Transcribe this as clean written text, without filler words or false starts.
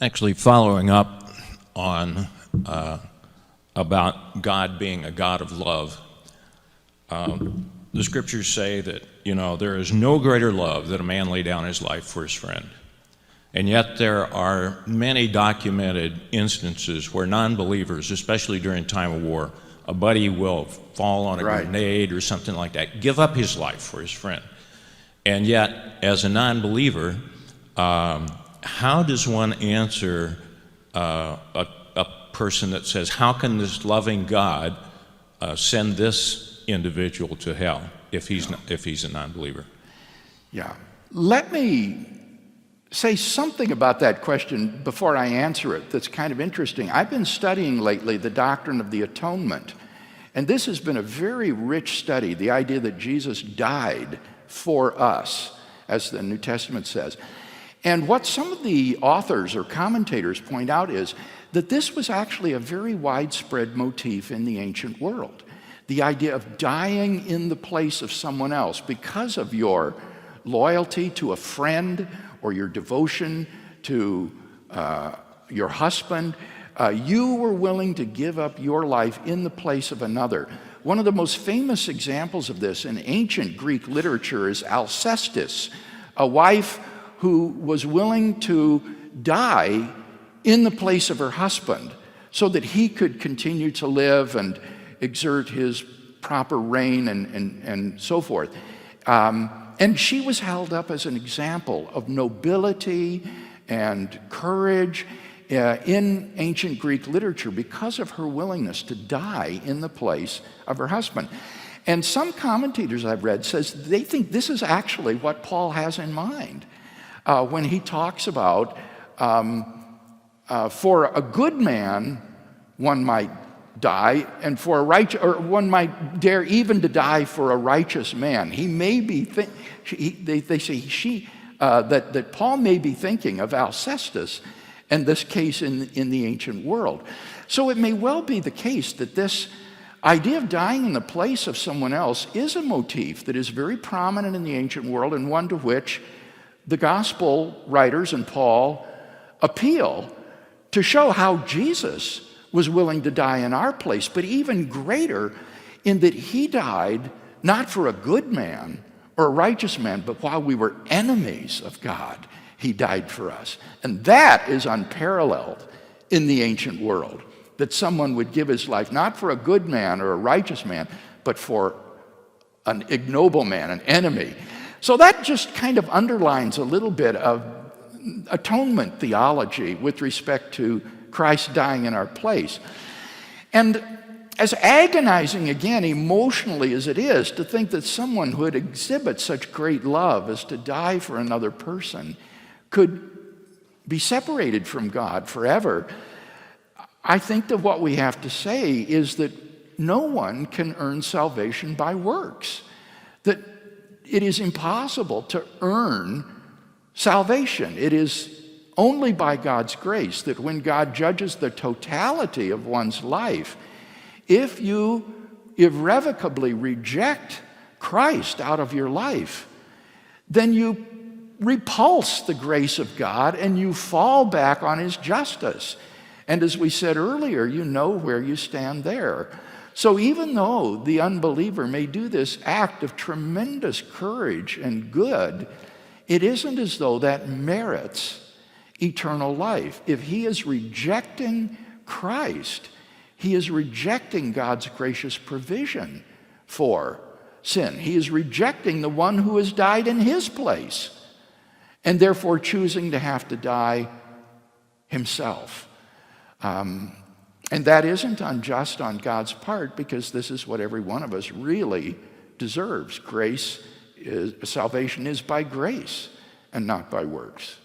Actually, following up on about God being a God of love, the scriptures say that, there is no greater love than a man lay down his life for his friend. And yet there are many documented instances where non-believers, especially during time of war, a buddy will fall on a grenade or something like that, give up his life for his friend. And yet, as a non-believer, how does one answer a person that says, how can this loving God send this individual to hell if he's a non-believer? Yeah. Let me say something about that question before I answer it that's kind of interesting. I've been studying lately the doctrine of the atonement, and this has been a very rich study, the idea that Jesus died for us, as the New Testament says. And what some of the authors or commentators point out is that this was actually a very widespread motif in the ancient world. The idea of dying in the place of someone else because of your loyalty to a friend or your devotion to your husband. You were willing to give up your life in the place of another. One of the most famous examples of this in ancient Greek literature is Alcestis, a wife who was willing to die in the place of her husband so that he could continue to live and exert his proper reign and so forth. And she was held up as an example of nobility and courage in ancient Greek literature because of her willingness to die in the place of her husband. And some commentators I've read says they think this is actually what Paul has in mind when he talks about for a good man one might die, and for a righteous, or one might dare even to die for a righteous man. He may be they say that Paul may be thinking of Alcestis and this case in the ancient world. So it may well be the case that this idea of dying in the place of someone else is a motif that is very prominent in the ancient world, and one to which the gospel writers and Paul appeal to show how Jesus was willing to die in our place, but even greater in that he died not for a good man or a righteous man, but while we were enemies of God, he died for us. And that is unparalleled in the ancient world, that someone would give his life not for a good man or a righteous man, but for an ignoble man, an enemy. So that just kind of underlines a little bit of atonement theology with respect to Christ dying in our place. And as agonizing, again, emotionally as it is, to think that someone who would exhibit such great love as to die for another person could be separated from God forever, I think that what we have to say is that no one can earn salvation by works, that it is impossible to earn salvation. It is only by God's grace that when God judges the totality of one's life, if you irrevocably reject Christ out of your life, then you repulse the grace of God and you fall back on his justice. And as we said earlier, you know where you stand there. So even though the unbeliever may do this act of tremendous courage and good, it isn't as though that merits eternal life. If he is rejecting Christ, he is rejecting God's gracious provision for sin. He is rejecting the one who has died in his place, and therefore choosing to have to die himself. And that isn't unjust on God's part, because this is what every one of us really deserves. Salvation is by grace and not by works.